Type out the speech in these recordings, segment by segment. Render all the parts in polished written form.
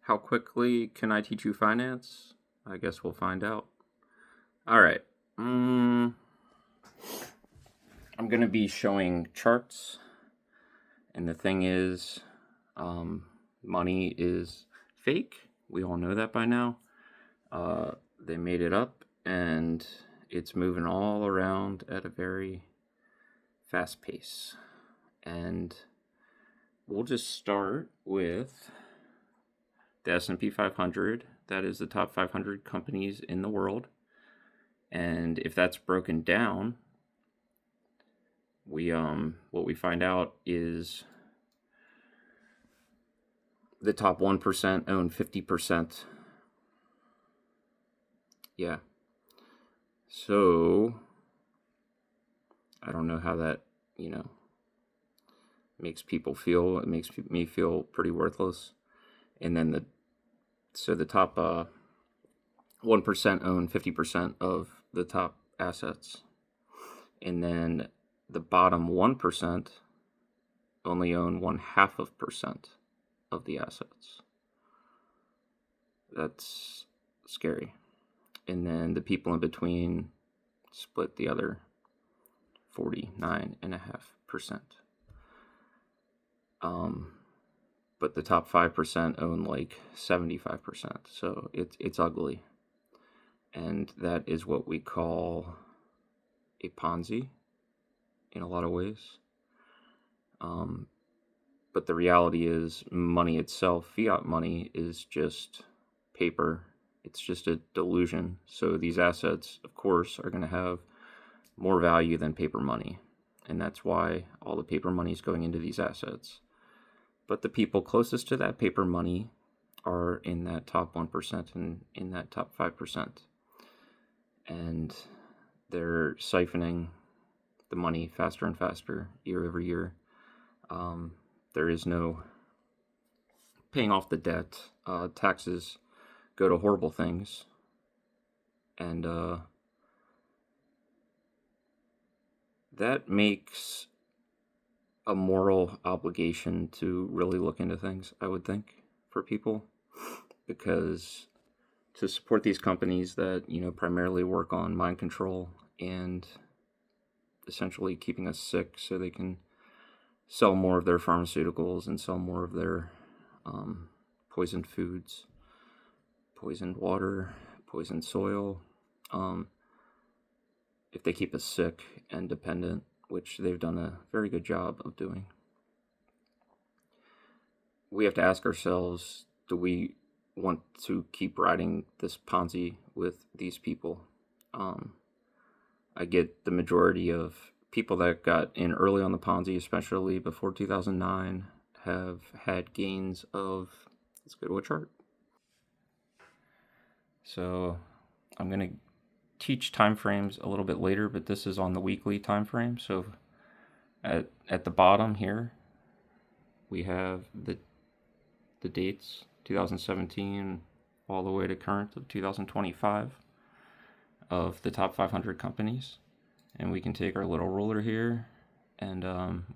How quickly can I teach you finance? I guess we'll find out. All right. I'm going to be showing charts. And the thing is, money is fake. We all know that by now. They made it up, and it's moving all around at a very fast pace. And we'll just start with the S&P 500. That is the top 500 companies in the world. And if that's broken down, what we find out is the top 1% own 50%. Yeah. So I don't know how that, makes people feel. It makes me feel pretty worthless. And then the top 1% own 50% of the top assets. And then the bottom 1% only own 0.5% of the assets. That's scary. And then the people in between split the other 49.5%. But the top 5% own like 75%. So it's ugly. And that is what we call a Ponzi in a lot of ways. But the reality is money itself, fiat money, is just paper. It's just a delusion. So these assets, of course, are going to have more value than paper money. And that's why all the paper money is going into these assets. But the people closest to that paper money are in that top 1% and in that top 5%. And they're siphoning the money faster and faster year over year. There is no paying off the debt. Taxes go to horrible things. And that makes a moral obligation to really look into things, I would think, for people. Because to support these companies that, primarily work on mind control and essentially keeping us sick so they can sell more of their pharmaceuticals and sell more of their poisoned foods, poisoned water, poisoned soil. If they keep us sick and dependent, which they've done a very good job of doing, we have to ask ourselves, do we want to keep riding this Ponzi with these people? I get the majority of people that got in early on the Ponzi, especially before 2009, have had gains of, let's go to a chart. So I'm going to teach time frames a little bit later, but this is on the weekly time frame. So at the bottom here, we have the dates, 2017 all the way to current of 2025 of the top 500 companies. And we can take our little ruler here and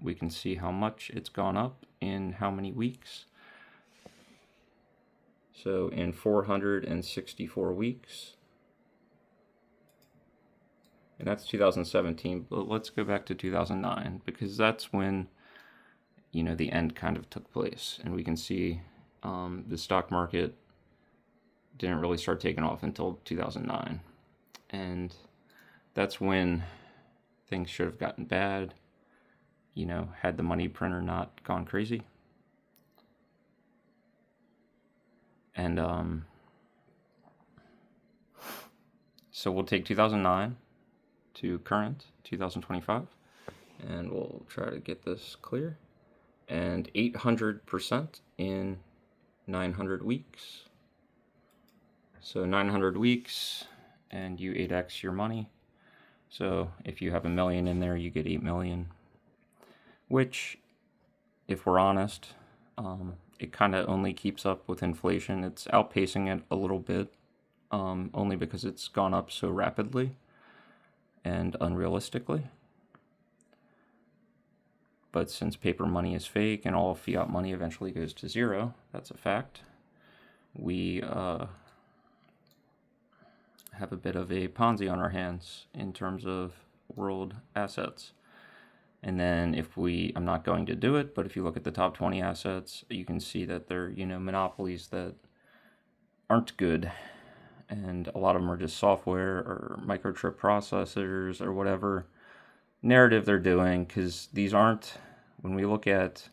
we can see how much it's gone up in how many weeks. So in 464 weeks, and that's 2017, but let's go back to 2009 because that's when, the end kind of took place. And we can see the stock market didn't really start taking off until 2009. And that's when things should have gotten bad, had the money printer not gone crazy. And so we'll take 2009 to current 2025, and we'll try to get this clear. And 800% in 900 weeks. So 900 weeks, and you 8x your money. So if you have $1 million in there, you get 8 million. Which, if we're honest, it kind of only keeps up with inflation. It's outpacing it a little bit, only because it's gone up so rapidly and unrealistically. But since paper money is fake and all fiat money eventually goes to zero, that's a fact. we have a bit of a Ponzi on our hands in terms of world assets. And then I'm not going to do it, but if you look at the top 20 assets, you can see that they're, monopolies that aren't good. And a lot of them are just software or microchip processors or whatever narrative they're doing, because these aren't, when we look at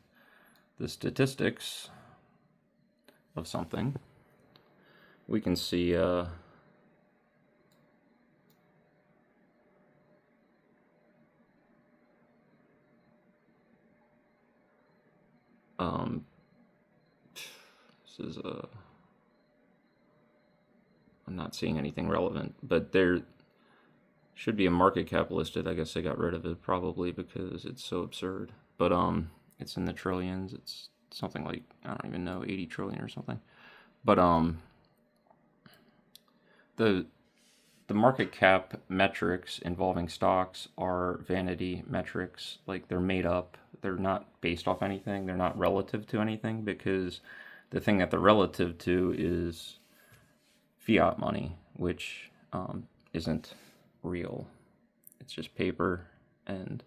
the statistics of something, we can see this is I'm not seeing anything relevant, but there should be a market cap listed. I guess they got rid of it probably because it's so absurd. But it's in the trillions. It's something like, I don't even know, 80 trillion or something. But the market cap metrics involving stocks are vanity metrics. Like, they're made up. They're not based off anything. They're not relative to anything, because the thing that they're relative to is fiat money, which isn't real. It's just paper. And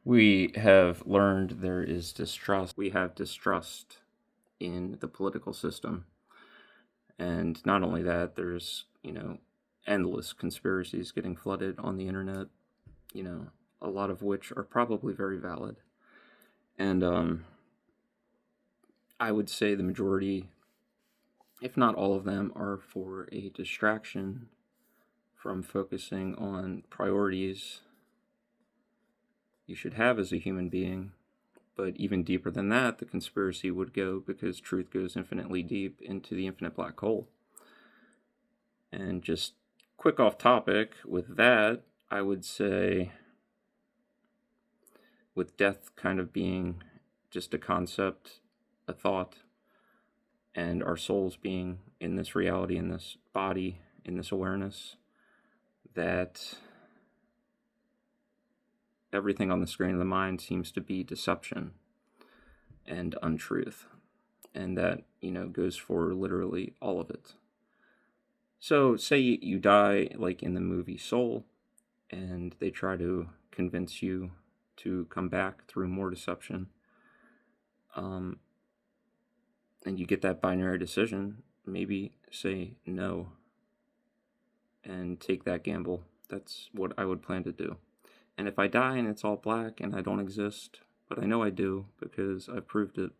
we have learned there is distrust. We have distrust in the political system. And not only that, there's, endless conspiracies getting flooded on the internet, a lot of which are probably very valid. And I would say the majority, if not all of them, are for a distraction from focusing on priorities you should have as a human being. But even deeper than that, the conspiracy would go, because truth goes infinitely deep into the infinite black hole. And just quick off topic with that, I would say, with death kind of being just a concept, a thought, and our souls being in this reality, in this body, in this awareness, that everything on the screen of the mind seems to be deception and untruth. And that, goes for literally all of it. So say you die, like in the movie Soul, and they try to convince you to come back through more deception, and you get that binary decision, maybe say no and take that gamble. That's what I would plan to do. And if I die and it's all black and I don't exist, but I know I do because I've proved it,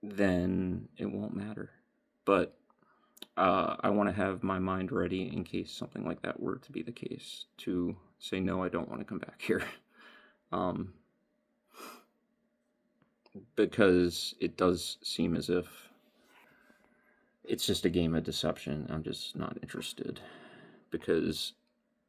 then it won't matter. But I want to have my mind ready in case something like that were to be the case, to say, no, I don't want to come back here. Because it does seem as if it's just a game of deception. I'm just not interested, because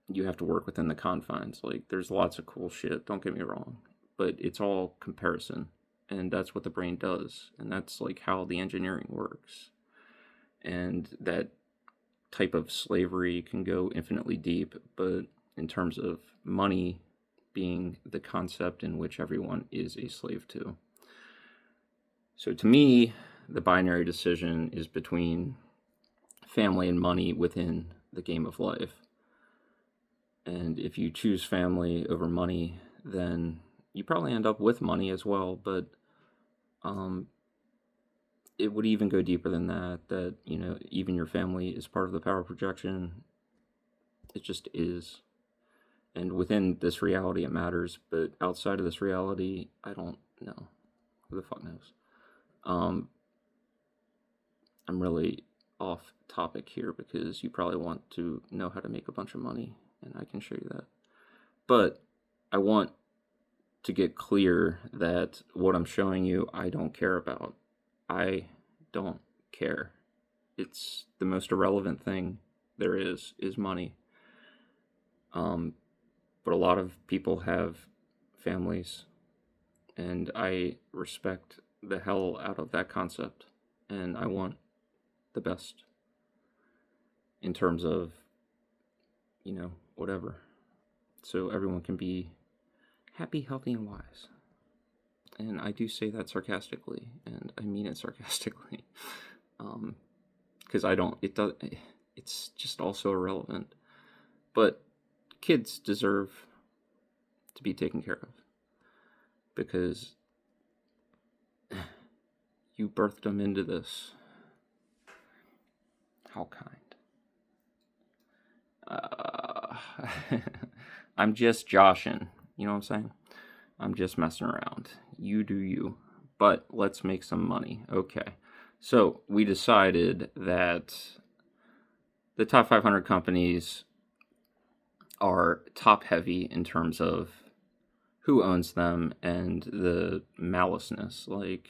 you have to work within the confines. Like, there's lots of cool shit, don't get me wrong, but it's all comparison. And that's what the brain does. And that's like how the engineering works. And that type of slavery can go infinitely deep. But in terms of money being the concept in which everyone is a slave to. So to me, the binary decision is between family and money within the game of life. And if you choose family over money, then you probably end up with money as well. But it would even go deeper than that, even your family is part of the power projection. It just is. And within this reality, it matters. But outside of this reality, I don't know. Who the fuck knows? I'm really off topic here, because you probably want to know how to make a bunch of money, and I can show you that. But I want to get clear that what I'm showing you, I don't care about. I don't care. It's the most irrelevant thing there is money. But a lot of people have families, and I respect the hell out of that concept, and I want the best in terms of, whatever. So everyone can be happy, healthy, and wise. And I do say that sarcastically, and I mean it sarcastically. Because it's just also irrelevant. But kids deserve to be taken care of because you birthed them into this. How kind. I'm just joshing. You know what I'm saying? I'm just messing around. You do you. But let's make some money. Okay. So we decided that the top 500 companies are top heavy in terms of who owns them and the maliceness. Like,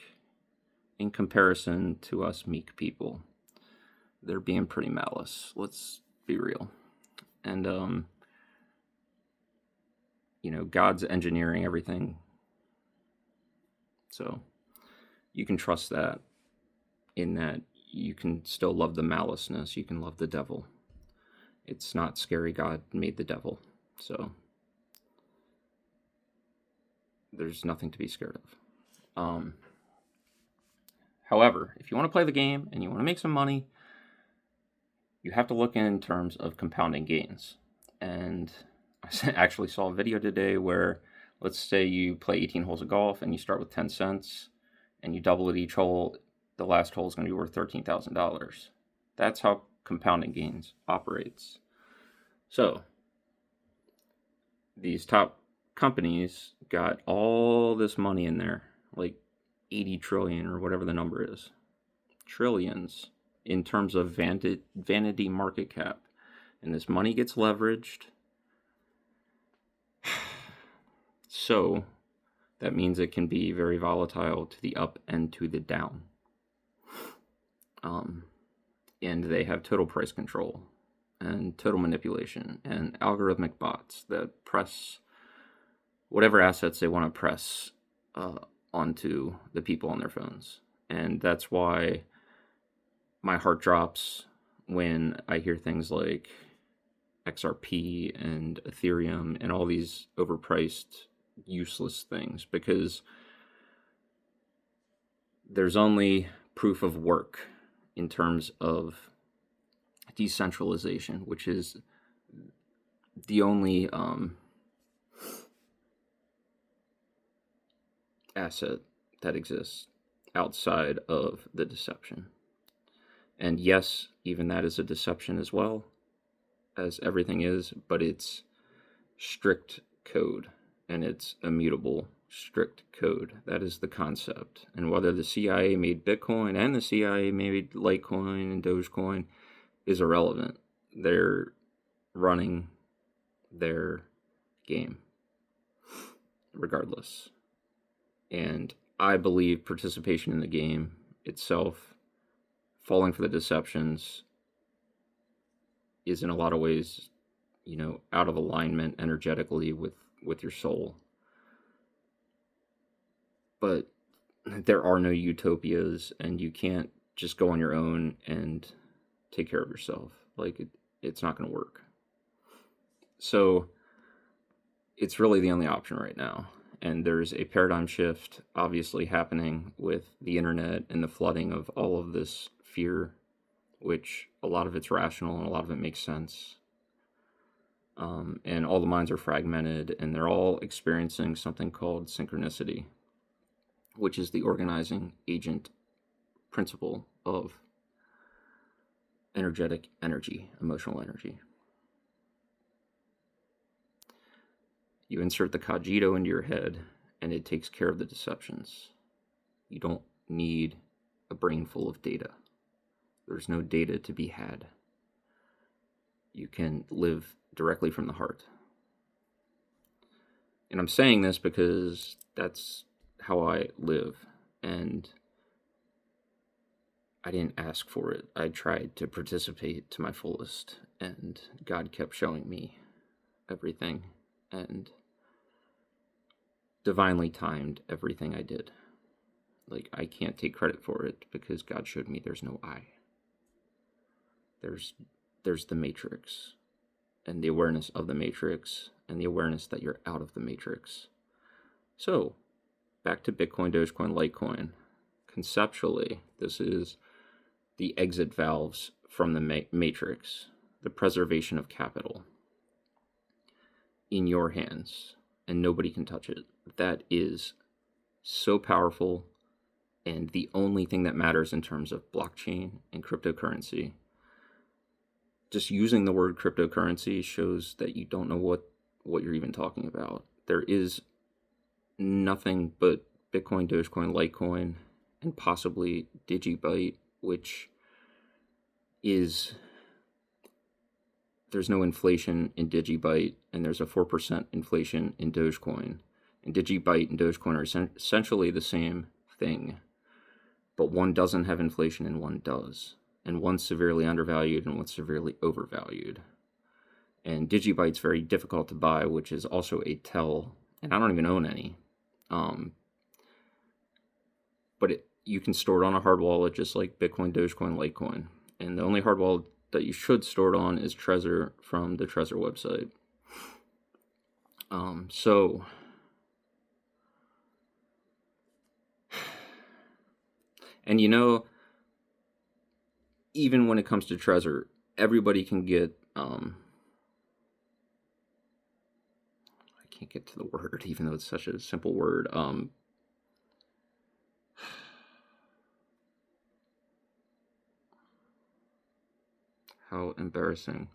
in comparison to us meek people, they're being pretty malice. Let's be real. And, God's engineering everything. So you can trust that, in that you can still love the maliceness. You can love the devil. It's not scary. God made the devil. So there's nothing to be scared of. However, if you want to play the game and you want to make some money, you have to look in terms of compounding gains. And I actually saw a video today where, let's say you play 18 holes of golf and you start with 10 cents and you double it each hole. The last hole is going to be worth $13,000. That's how compounding gains operates. So these top companies got all this money in there, like 80 trillion or whatever the number is. Trillions in terms of vanity market cap. And this money gets leveraged. So that means it can be very volatile to the up and to the down. And they have total price control and total manipulation and algorithmic bots that press whatever assets they want to press onto the people on their phones. And that's why my heart drops when I hear things like XRP and Ethereum and all these overpriced, useless things, because there's only proof of work in terms of decentralization, which is the only asset that exists outside of the deception. And yes, even that is a deception as well, as everything is, but it's strict code, and it's immutable strict code. That is the concept. And whether the CIA made Bitcoin and the CIA made Litecoin and Dogecoin is irrelevant. They're running their game regardless. And I believe participation in the game itself, falling for the deceptions, is in a lot of ways, out of alignment energetically with your soul. But there are no utopias, and you can't just go on your own and take care of yourself. Like, it's not going to work. So it's really the only option right now. And there's a paradigm shift obviously happening with the internet and the flooding of all of this fear, which a lot of it's rational and a lot of it makes sense. And all the minds are fragmented, and they're all experiencing something called synchronicity, which is the organizing agent principle of energetic energy, emotional energy. You insert the cogito into your head, and it takes care of the deceptions. You don't need a brain full of data. There's no data to be had. You can live directly from the heart. And I'm saying this because that's how I live, and I didn't ask for it. I tried to participate to my fullest, and God kept showing me everything, and divinely timed everything I did. Like, I can't take credit for it because God showed me there's no I. There's the matrix, and the awareness of the matrix, and the awareness that you're out of the matrix. So back to Bitcoin, Dogecoin, Litecoin. Conceptually, this is the exit valves from the matrix, the preservation of capital in your hands, and nobody can touch it. That is so powerful, and the only thing that matters in terms of blockchain and cryptocurrency. Just using the word cryptocurrency shows that you don't know what you're even talking about. There is nothing but Bitcoin, Dogecoin, Litecoin, and possibly Digibyte, which is, there's no inflation in Digibyte, and there's a 4% inflation in Dogecoin. And Digibyte and Dogecoin are essentially the same thing, but one doesn't have inflation and one does. And one's severely undervalued and one's severely overvalued. And Digibyte's very difficult to buy, which is also a tell, and I don't even own any. But you can store it on a hard wallet just like Bitcoin, Dogecoin, Litecoin. And the only hard wallet that you should store it on is Trezor from the Trezor website. And even when it comes to Trezor, everybody can get, I can't get to the word, even though it's such a simple word. How embarrassing.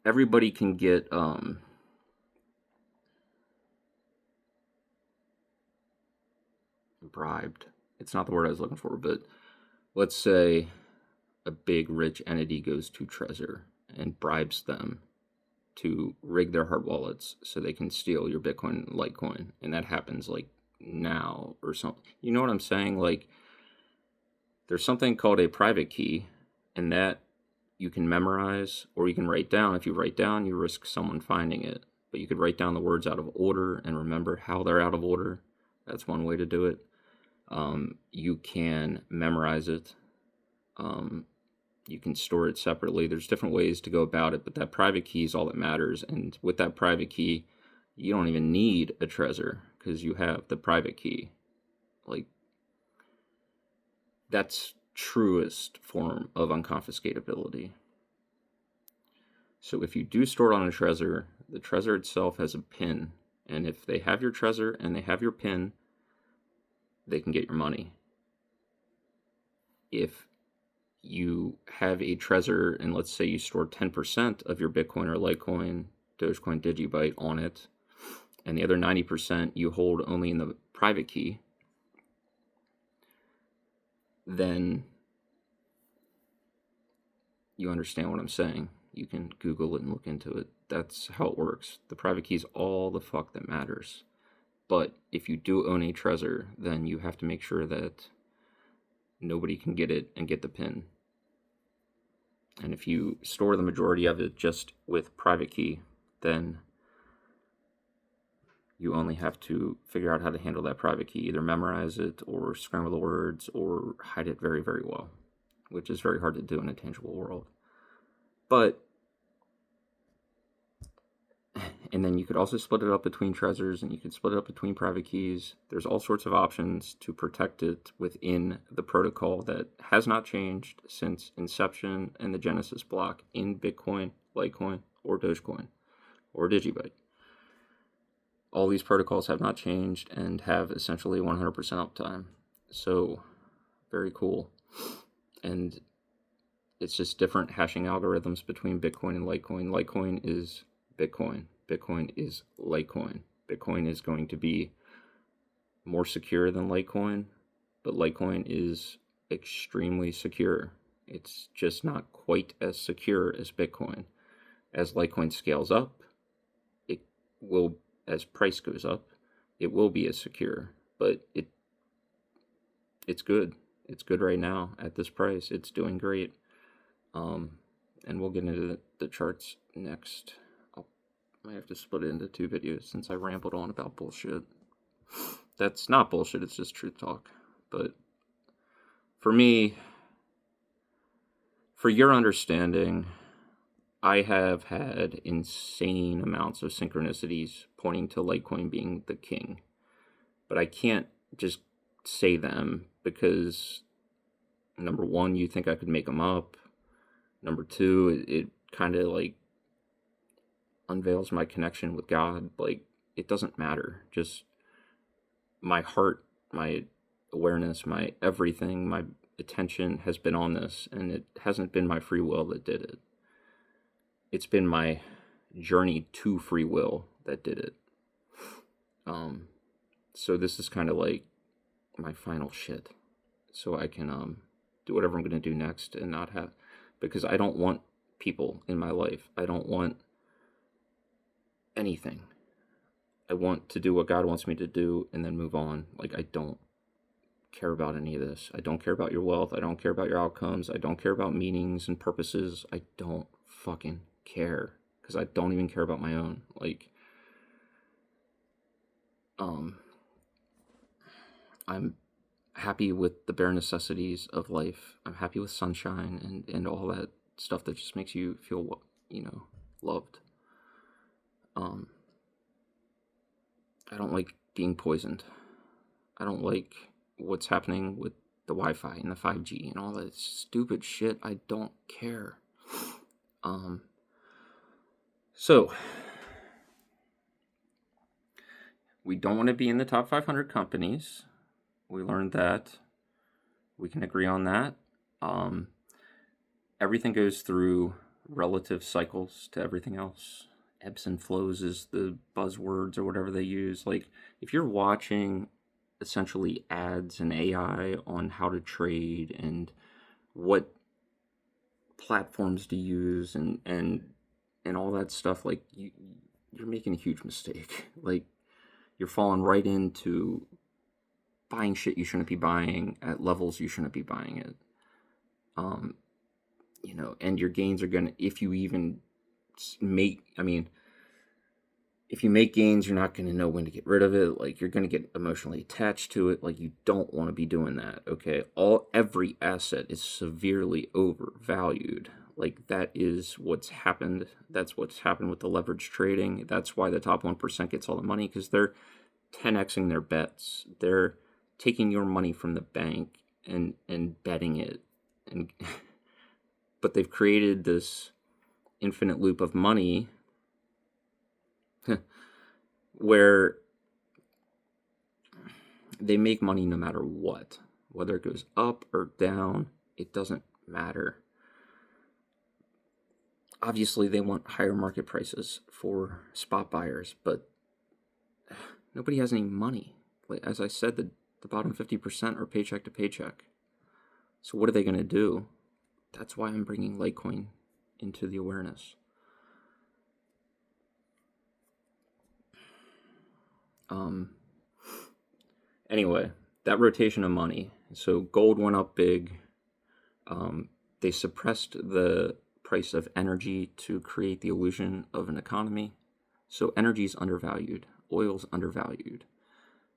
Everybody can get, bribed. It's not the word I was looking for, but let's say a big rich entity goes to Trezor and bribes them to rig their hard wallets so they can steal your Bitcoin and Litecoin, and that happens like now or something. You know what I'm saying? Like, there's something called a private key, and that you can memorize or you can write down. If you write down, you risk someone finding it, but you could write down the words out of order and remember how they're out of order. That's one way to do it. You can memorize it. You can store it separately. There's different ways to go about it, but that private key is all that matters. And with that private key, you don't even need a Trezor because you have the private key. Like, that's truest form of unconfiscatability. So if you do store it on a Trezor, the Trezor itself has a PIN, and if they have your Trezor and they have your PIN, they can get your money. If you have a Trezor and let's say you store 10% of your Bitcoin or Litecoin, Dogecoin, Digibyte on it, and the other 90% you hold only in the private key, then you understand what I'm saying. You can Google it and look into it. That's how it works. The private key is all the fuck that matters. But if you do own a Trezor, then you have to make sure that nobody can get it and get the PIN. And if you store the majority of it just with private key, then you only have to figure out how to handle that private key, either memorize it or scramble the words or hide it very, very well, which is very hard to do in a tangible world. But, and then you could also split it up between Trezors, and you could split it up between private keys. There's all sorts of options to protect it within the protocol that has not changed since inception and the Genesis block in Bitcoin, Litecoin, or Dogecoin, or Digibyte. All these protocols have not changed and have essentially 100% uptime. So, very cool. And it's just different hashing algorithms between Bitcoin and Litecoin. Litecoin is Bitcoin. Bitcoin is Litecoin. Bitcoin is going to be more secure than Litecoin, but Litecoin is extremely secure. It's just not quite as secure as Bitcoin. As Litecoin scales up, it will, as price goes up, it will be as secure, but it's good. It's good right now at this price. It's doing great. And we'll get into the charts next. I have to split it into 2 videos since I rambled on about bullshit. That's not bullshit, it's just truth talk. But for me, for your understanding, I have had insane amounts of synchronicities pointing to Litecoin being the king. but I can't just say them because, number one, you think I could make them up. Number two, it kind of like unveils my connection with God. Like, it doesn't matter. Just my heart, my awareness, my everything, my attention has been on this, and it hasn't been my free will that did it. It's been my journey to free will that did it. So this is kind of like my final shit, so I can do whatever I'm going to do next and not have, because I don't want people in my life. I don't want anything. I want to do what God wants me to do and then move on. Like, I don't care about any of this. I don't care about your wealth. I don't care about your outcomes. I don't care about meanings and purposes. I don't fucking care, because I don't even care about my own. Like, I'm happy with the bare necessities of life. I'm happy with sunshine and all that stuff that just makes you feel, loved. I don't like being poisoned. I don't like what's happening with the Wi-Fi and the 5G and all that stupid shit. I don't care. So we don't want to be in the top 500 companies. We learned that. We can agree on that. Everything goes through relative cycles to everything else. Ebbs and flows is the buzzwords or whatever they use. Like, if you're watching essentially ads and AI on how to trade and what platforms to use and all that stuff, like, you're making a huge mistake. Like, you're falling right into buying shit you shouldn't be buying at levels you shouldn't be buying it. And your gains are gonna, if you make gains, you're not gonna know when to get rid of it. Like, you're gonna get emotionally attached to it. Like, you don't want to be doing that. Okay, every asset is severely overvalued. Like, that is what's happened. That's what's happened with the leverage trading. That's why the top 1% gets all the money, because they're 10xing their bets. They're taking your money from the bank and betting it, but they've created this infinite loop of money where they make money no matter what, whether it goes up or down. It doesn't matter. Obviously, they want higher market prices for spot buyers, but nobody has any money. Like, as I said, the bottom 50% are paycheck to paycheck. So what are they going to do? That's why I'm bringing Litecoin into the awareness. Anyway, that rotation of money. So gold went up big. They suppressed the price of energy to create the illusion of an economy. So energy is undervalued. Oil's undervalued.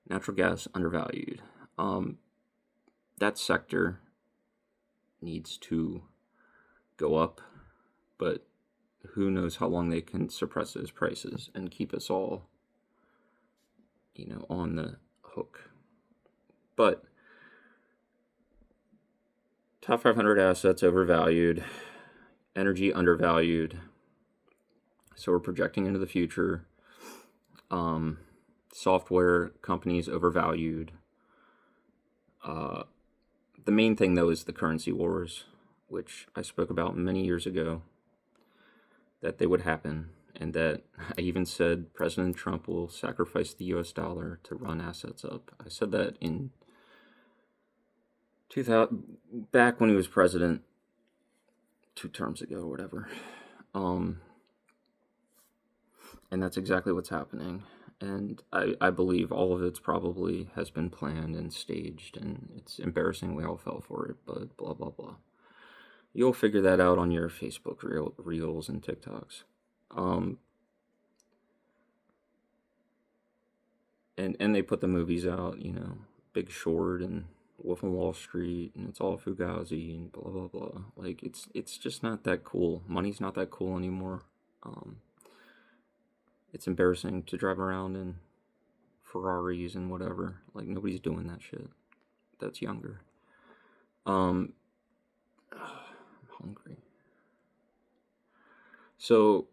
Natural gas undervalued. That sector needs to go up, but who knows how long they can suppress those prices and keep us all, on the hook. But top 500 assets overvalued, energy undervalued. So we're projecting into the future. Software companies overvalued. The main thing, though, is the currency wars, which I spoke about many years ago, that they would happen, and that I even said President Trump will sacrifice the US dollar to run assets up. I said that in 2000, back when he was president, 2 terms ago or whatever. And that's exactly what's happening. And I believe all of it's probably has been planned and staged, and it's embarrassing we all fell for it, but blah, blah, blah. You'll figure that out on your Facebook reels and TikToks. And they put the movies out, Big Short and Wolf of Wall Street, and it's all Fugazi and blah, blah, blah. Like, it's just not that cool. Money's not that cool anymore. It's embarrassing to drive around in Ferraris and whatever. Like, nobody's doing that shit. That's younger. I'm hungry. So,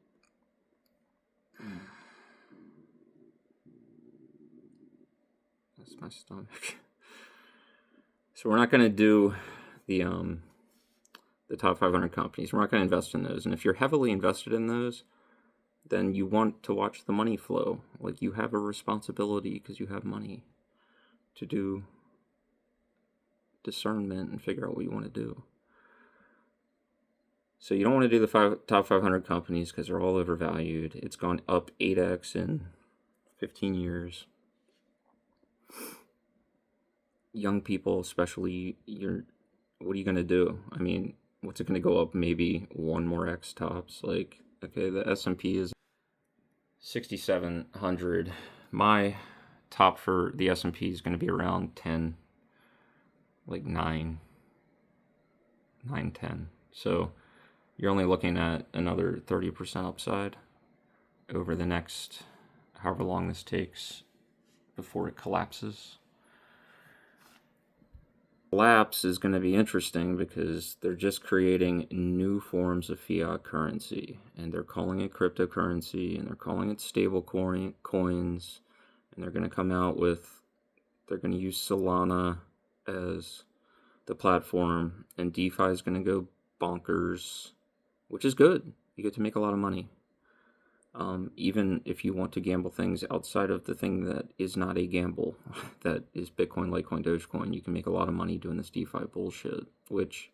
that's my stomach. So we're not going to do the top 500 companies. We're not going to invest in those. And if you're heavily invested in those, then you want to watch the money flow. Like, you have a responsibility because you have money to do discernment and figure out what you want to do. So you don't want to do the top 500 companies because they're all overvalued. It's gone up 8x in 15 years. Young people, especially, what are you going to do? I mean, what's it going to go up? Maybe one more X tops. Like, okay, the S&P is 6,700. My top for the S&P is going to be around 10, like 9, 10. So you're only looking at another 30% upside over the next however long this takes before it collapses. Collapse is going to be interesting because they're just creating new forms of fiat currency, and they're calling it cryptocurrency, and they're calling it stable coins, and they're going to come out with, they're going to use Solana as the platform, and DeFi is going to go bonkers, which is good. You get to make a lot of money. Even if you want to gamble things outside of the thing that is not a gamble, that is Bitcoin, Litecoin, Dogecoin, you can make a lot of money doing this DeFi bullshit, which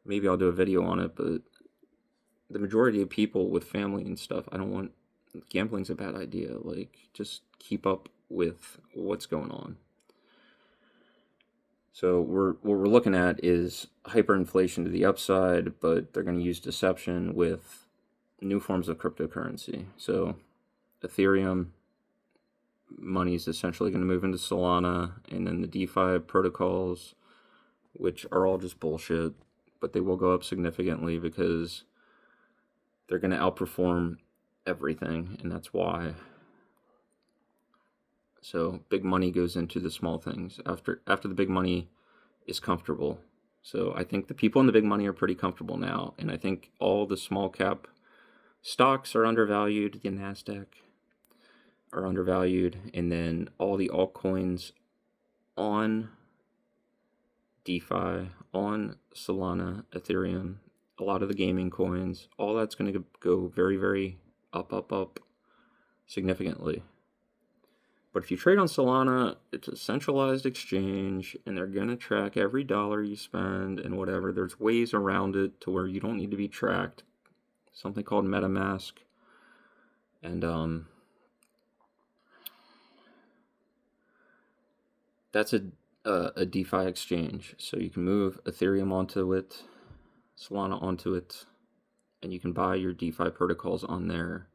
maybe I'll do a video on it, but the majority of people with family and stuff, gambling's a bad idea. Like, just keep up with what's going on. So what we're looking at is hyperinflation to the upside, but they're going to use deception with new forms of cryptocurrency. So Ethereum money is essentially going to move into Solana, and then the DeFi protocols, which are all just bullshit, but they will go up significantly because they're going to outperform everything, and that's why. So big money goes into the small things after the big money is comfortable. So I think the people in the big money are pretty comfortable now, and I think all the small cap stocks are undervalued. The NASDAQ are undervalued, and then all the altcoins on DeFi, on Solana, Ethereum, a lot of the gaming coins, all that's going to go very, very up significantly. But if you trade on Solana, it's a centralized exchange, and they're going to track every dollar you spend and whatever. There's ways around it to where you don't need to be tracked. Something called MetaMask. And that's a DeFi exchange. So you can move Ethereum onto it, Solana onto it, and you can buy your DeFi protocols on there.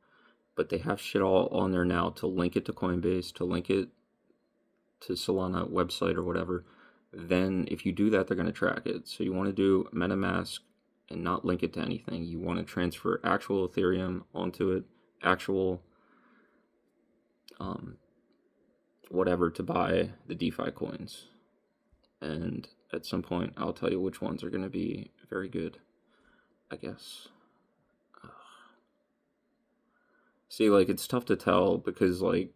But they have shit all on there now to link it to Coinbase, to link it to Solana website or whatever. Then if you do that, they're going to track it. So you want to do MetaMask and not link it to anything. You want to transfer actual Ethereum onto it, actual whatever, to buy the DeFi coins. And at some point, I'll tell you which ones are going to be very good, I guess. See, like, it's tough to tell because, like,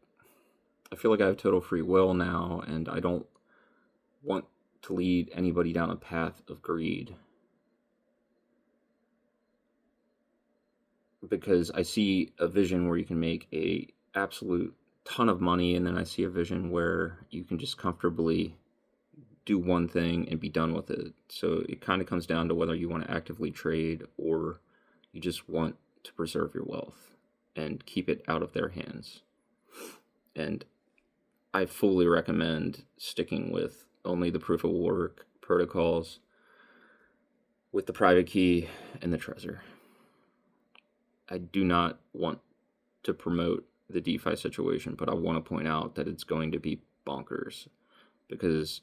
I feel like I have total free will now, and I don't want to lead anybody down a path of greed. Because I see a vision where you can make a absolute ton of money, and then I see a vision where you can just comfortably do one thing and be done with it. So it kind of comes down to whether you want to actively trade or you just want to preserve your wealth and keep it out of their hands. And I fully recommend sticking with only the proof of work protocols with the private key and the Trezor. I do not want to promote the DeFi situation, but I want to point out that it's going to be bonkers because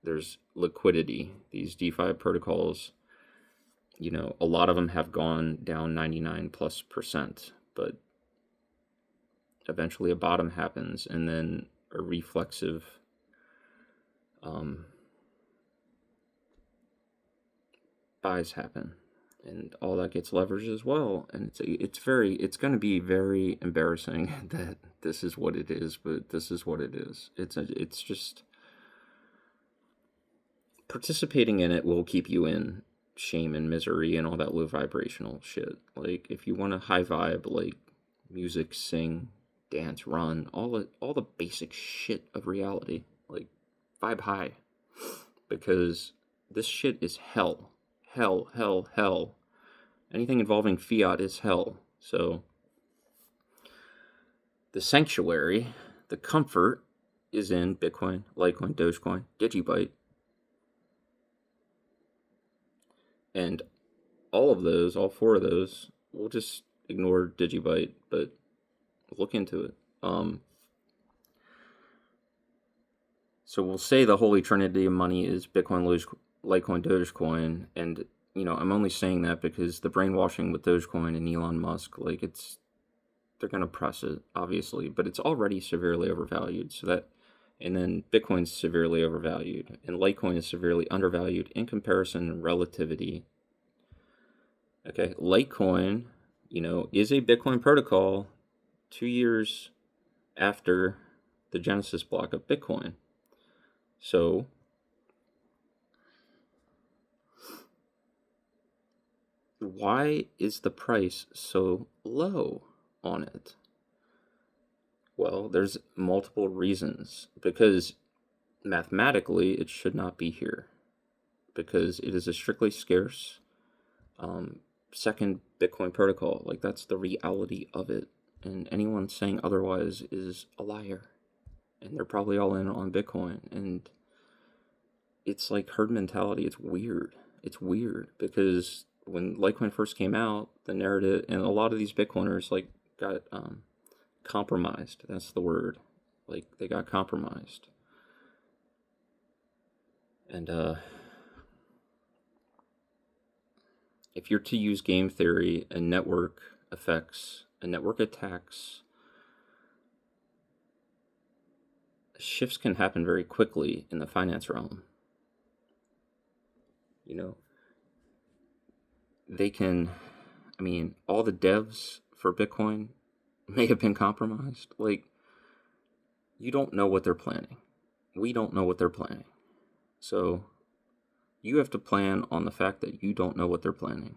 there's liquidity. These DeFi protocols, you know, a lot of them have gone down 99+%, but eventually a bottom happens, and then or reflexive buys happen, and all that gets leveraged as well. And it's going to be very embarrassing that this is what it is, but this is what it is. It's just participating in it will keep you in shame and misery and all that low vibrational shit. Like, if you want a high vibe, like music, sing, dance, run, all the basic shit of reality, like, vibe high, because this shit is hell. Hell, hell, hell. Anything involving fiat is hell. So the sanctuary, the comfort, is in Bitcoin, Litecoin, Dogecoin, Digibyte. And all four of those, we'll just ignore Digibyte, but look into it. So we'll say the holy trinity of money is Bitcoin, Litecoin, Dogecoin, and I'm only saying that because the brainwashing with Dogecoin and Elon Musk, like, they're gonna press it, obviously, but it's already severely overvalued. And then Bitcoin's severely overvalued, and Litecoin is severely undervalued in comparison and relativity. Okay, Litecoin, is a Bitcoin protocol 2 years after the Genesis block of Bitcoin. So why is the price so low on it? Well, there's multiple reasons. Because mathematically, it should not be here. Because it is a strictly scarce second Bitcoin protocol. Like, that's the reality of it. And anyone saying otherwise is a liar. And they're probably all in on Bitcoin. And it's like herd mentality. It's weird. It's weird because when Litecoin first came out, the narrative, and a lot of these Bitcoiners, like, got compromised. That's the word. Like, they got compromised. And if you're to use game theory and network effects and network attacks, shifts can happen very quickly in the finance realm. They can, all the devs for Bitcoin may have been compromised. Like, you don't know what they're planning. We don't know what they're planning. So you have to plan on the fact that you don't know what they're planning.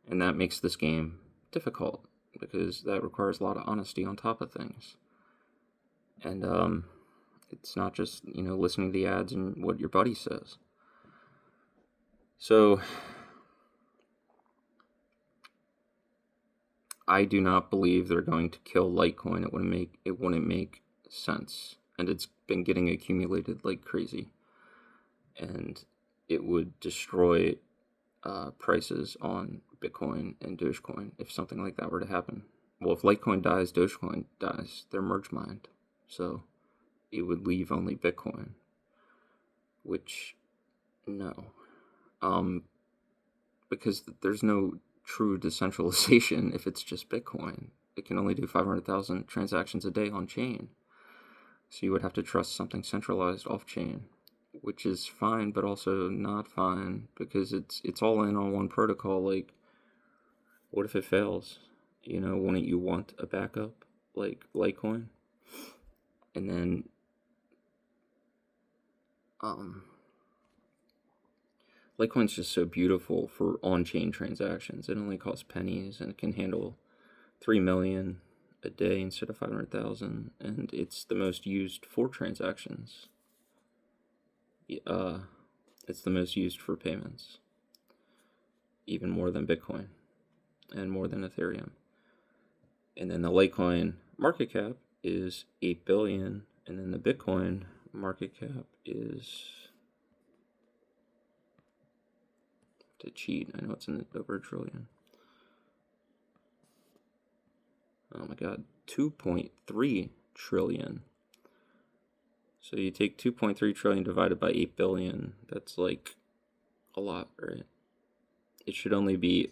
And that makes this game difficult because that requires a lot of honesty on top of things. And it's not just, listening to the ads and what your buddy says. So I do not believe they're going to kill Litecoin. It wouldn't make sense. And it's been getting accumulated like crazy. And it would destroy prices on Bitcoin and Dogecoin if something like that were to happen. Well, if Litecoin dies, Dogecoin dies. They're merge mined. So it would leave only Bitcoin. Which, no. Because there's no true decentralization if it's just Bitcoin. It can only do 500,000 transactions a day on chain. So you would have to trust something centralized off chain, which is fine, but also not fine because it's all in on one protocol. Like, what if it fails? Wouldn't you want a backup like Litecoin? And then, Litecoin's just so beautiful for on-chain transactions. It only costs pennies, and it can handle 3 million a day instead of 500,000, and it's the most used for transactions. It's the most used for payments, even more than Bitcoin, and more than Ethereum. And then the Litecoin market cap is 8 billion, and then the Bitcoin market cap is, to cheat, I know it's over $1 trillion. Oh my god, 2.3 trillion. So you take 2.3 trillion divided by 8 billion, that's like a lot, right? It should only be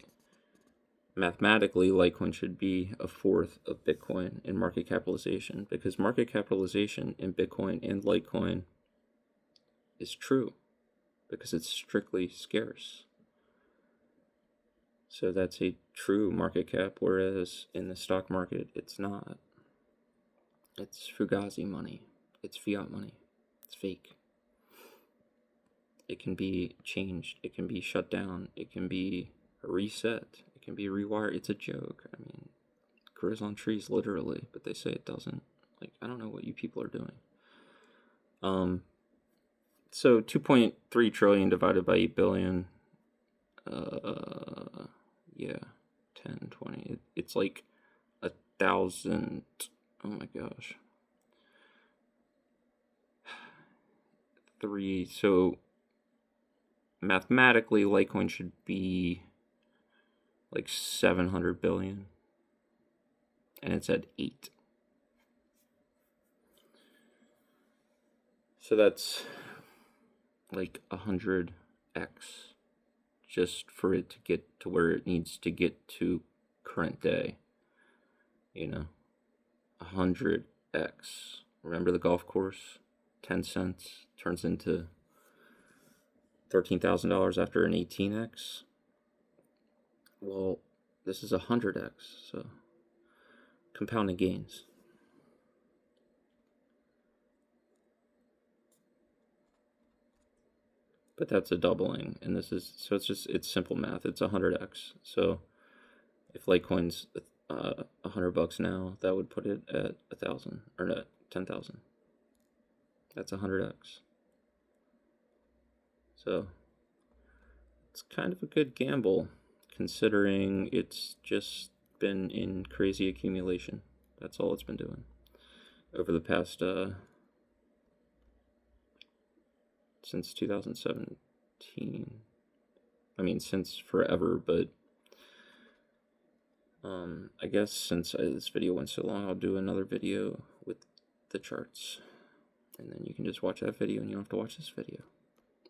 mathematically, Litecoin should be a fourth of Bitcoin in market capitalization, because market capitalization in Bitcoin and Litecoin is true because it's strictly scarce. So that's a true market cap, whereas in the stock market, it's not. It's fugazi money. It's fiat money. It's fake. It can be changed. It can be shut down. It can be reset. It can be rewired. It's a joke. I mean, it grows on trees literally, but they say it doesn't. Like, I don't know what you people are doing. So 2.3 trillion divided by 8 billion. Yeah, 10, 20. It's like 1,000. Oh my gosh. 3. So mathematically, Litecoin should be like 700 billion. And it's at 8. So that's like 100x just for it to get to where it needs to get to current day. 100x. Remember the golf course? 10 cents turns into $13,000 after an 18x. Well, this is 100x, so compounding gains. But that's a doubling, and this is, so it's simple math. It's 100x. So if Litecoin's $100 now, that would put it at 1,000 or not 10,000. That's 100x. So it's kind of a good gamble, considering it's just been in crazy accumulation. That's all it's been doing over the past since 2017. I mean, since forever, but I guess since this video went so long, I'll do another video with the charts, and then you can just watch that video and you don't have to watch this video,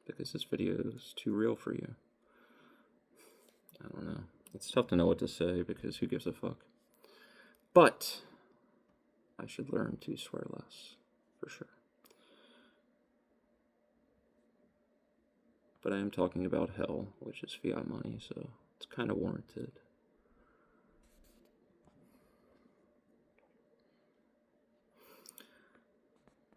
because this video is too real for you. I don't know. It's tough to know what to say, because who gives a fuck? But I should learn to swear less, for sure. But I am talking about hell, which is fiat money, so it's kind of warranted.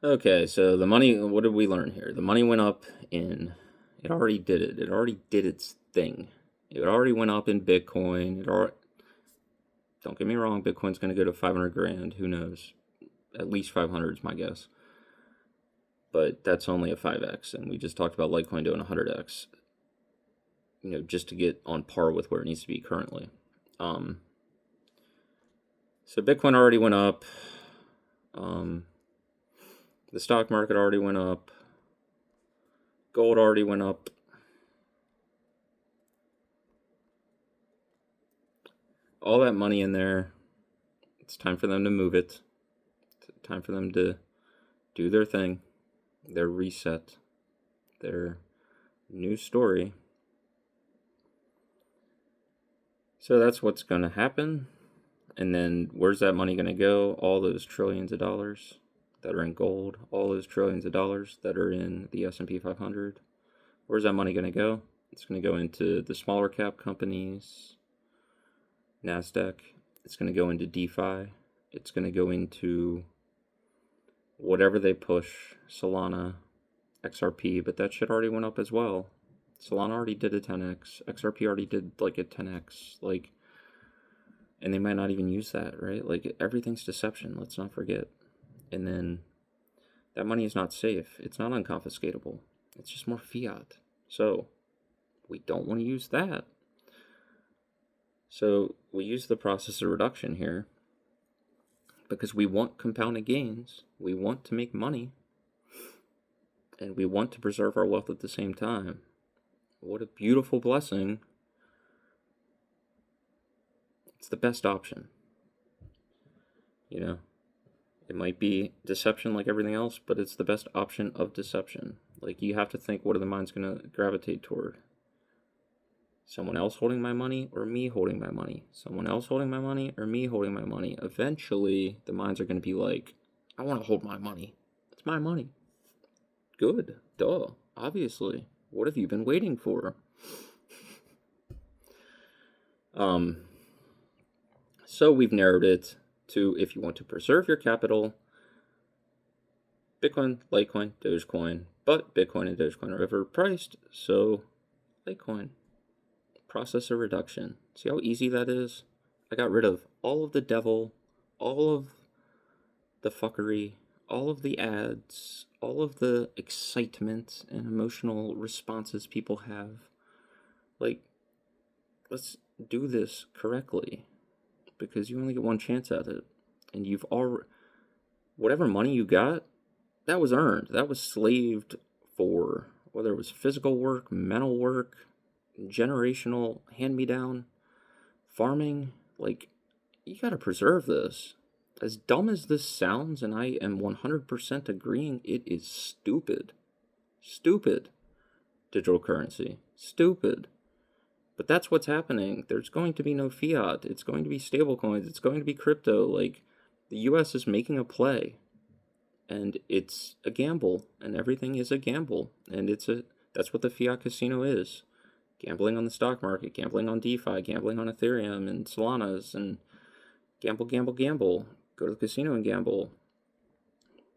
Okay, so the money, what did we learn here? The money went up in, it already did it. It already did its thing. It already went up in Bitcoin. Don't get me wrong, Bitcoin's going to go to 500 grand. Who knows? At least 500 is my guess. But that's only a 5x, and we just talked about Litecoin doing 100x, just to get on par with where it needs to be currently. So Bitcoin already went up. The stock market already went up. Gold already went up. All that money in there, it's time for them to move it. It's time for them to do their thing, their reset, their new story. So that's what's going to happen. And then where's that money going to go? All those trillions of dollars that are in gold, all those trillions of dollars that are in the S&P 500. Where's that money going to go? It's going to go into the smaller cap companies, NASDAQ. It's going to go into DeFi. It's going to go into whatever they push, Solana, XRP, but that shit already went up as well. Solana already did a 10x. XRP already did like a 10x. And they might not even use that, right? Like, everything's deception, let's not forget. And then that money is not safe. It's not unconfiscatable. It's just more fiat. So we don't want to use that. So we use the process of reduction here because we want compounded gains. We want to make money. And we want to preserve our wealth at the same time. What a beautiful blessing. It's the best option. It might be deception like everything else, but it's the best option of deception. Like, you have to think, what are the minds going to gravitate toward? Someone else holding my money or me holding my money? Someone else holding my money or me holding my money? Eventually, the minds are going to be like, I want to hold my money. It's my money. Good. Duh. Obviously. What have you been waiting for? So we've narrowed it to, if you want to preserve your capital, Bitcoin, Litecoin, Dogecoin. But Bitcoin and Dogecoin are overpriced, so Litecoin. Processor reduction. See how easy that is? I got rid of all of the devil, all of the fuckery, all of the ads, all of the excitement and emotional responses people have. Like, let's do this correctly, because you only get one chance at it. And you've already, whatever money you got, that was earned. That was slaved for, whether it was physical work, mental work, generational hand-me-down, farming. Like, you gotta preserve this. As dumb as this sounds, and I am 100% agreeing, it is stupid. Stupid. Digital currency. Stupid. But that's what's happening. There's going to be no fiat. It's going to be stablecoins. It's going to be crypto. Like, the US is making a play. And it's a gamble. And everything is a gamble. And that's what the fiat casino is. Gambling on the stock market, gambling on DeFi, gambling on Ethereum and Solanas, and gamble, gamble, gamble. Go to the casino and gamble.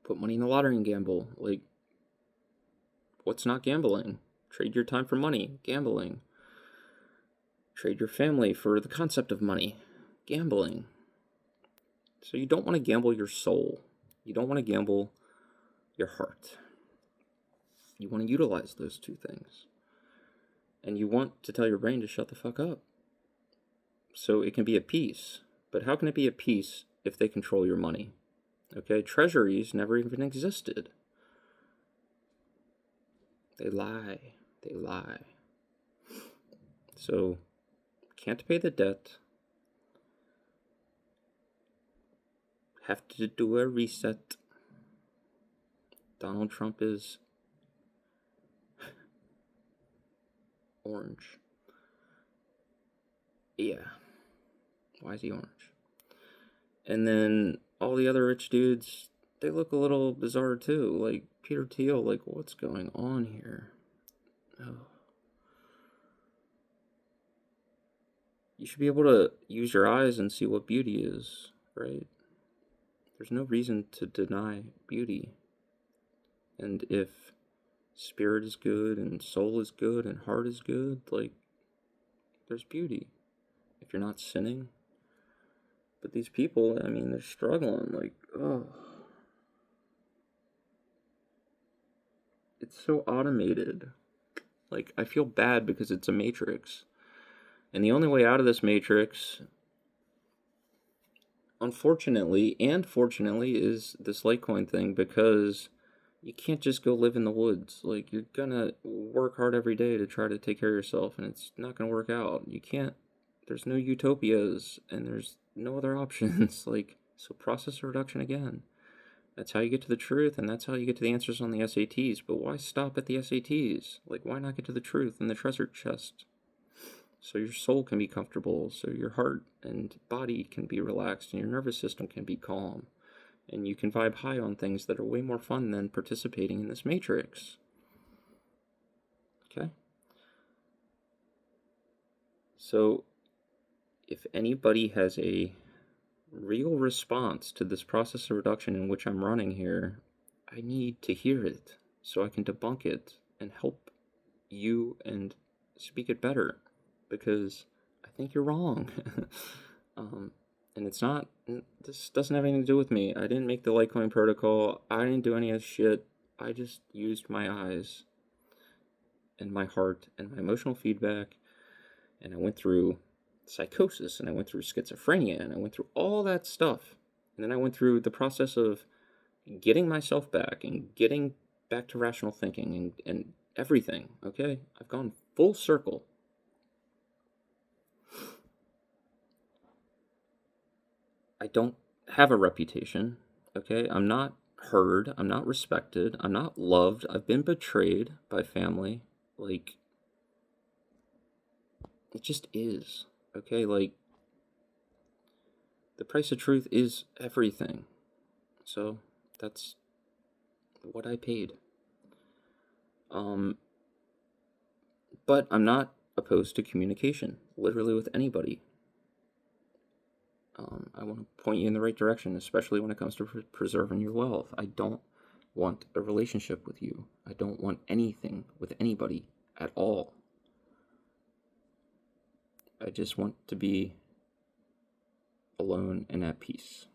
Put money in the lottery and gamble. Like, what's not gambling? Trade your time for money. Gambling. Trade your family for the concept of money. Gambling. So you don't want to gamble your soul. You don't want to gamble your heart. You want to utilize those two things. And you want to tell your brain to shut the fuck up. So it can be at peace. But how can it be at peace if they control your money? Okay, treasuries never even existed. They lie. They lie. So, can't pay the debt. Have to do a reset. Donald Trump is orange. Yeah. Why is he orange? And then all the other rich dudes, they look a little bizarre too. Like Peter Thiel, like, what's going on here? Oh. You should be able to use your eyes and see what beauty is, right? There's no reason to deny beauty. And if spirit is good and soul is good and heart is good, like, there's beauty. If you're not sinning. But these people, I mean, they're struggling. Like, oh. It's so automated. Like, I feel bad because it's a matrix. And the only way out of this matrix, unfortunately and fortunately, is this Litecoin thing, because you can't just go live in the woods. Like, you're gonna work hard every day to try to take care of yourself, and it's not gonna work out. You can't, there's no utopias, and there's no other options. Like, so process reduction again. That's how you get to the truth, and that's how you get to the answers on the SATs. But why stop at the SATs? Like, why not get to the truth in the treasure chest? So your soul can be comfortable, so your heart and body can be relaxed, and your nervous system can be calm. And you can vibe high on things that are way more fun than participating in this matrix. Okay? So, if anybody has a real response to this process of reduction in which I'm running here, I need to hear it so I can debunk it and help you and speak it better, because I think you're wrong. And it's not, this doesn't have anything to do with me. I didn't make the Litecoin protocol. I didn't do any of this shit. I just used my eyes and my heart and my emotional feedback, and I went through psychosis, and I went through schizophrenia, and I went through all that stuff. And then I went through the process of getting myself back and getting back to rational thinking and everything, okay? I've gone full circle. I don't have a reputation, okay? I'm not heard. I'm not respected. I'm not loved. I've been betrayed by family. Like, It just is. Okay, like, the price of truth is everything. So that's what I paid. But I'm not opposed to communication, literally with anybody. I want to point you in the right direction, especially when it comes to preserving your wealth. I don't want a relationship with you. I don't want anything with anybody at all. I just want to be alone and at peace.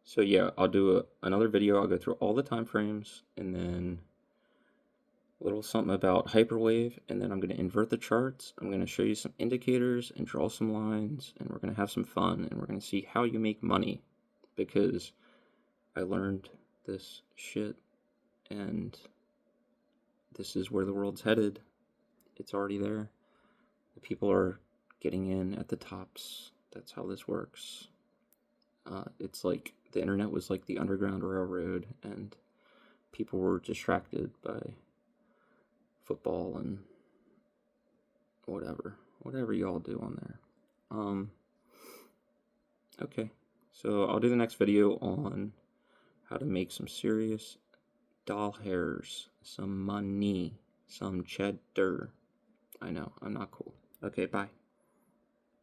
So yeah, I'll do another video. I'll go through all the time frames, and then a little something about hyperwave, and then I'm going to invert the charts. I'm going to show you some indicators and draw some lines, and we're going to have some fun, and we're going to see how you make money, because I learned this shit, and this is where the world's headed. It's already there. The people are getting in at the tops. That's how this works. It's like the internet was like the Underground Railroad, and people were distracted by football and whatever y'all do on there. Okay, so I'll do the next video on how to make some serious doll hairs, some money, some cheddar. I know, I'm not cool. Okay, bye.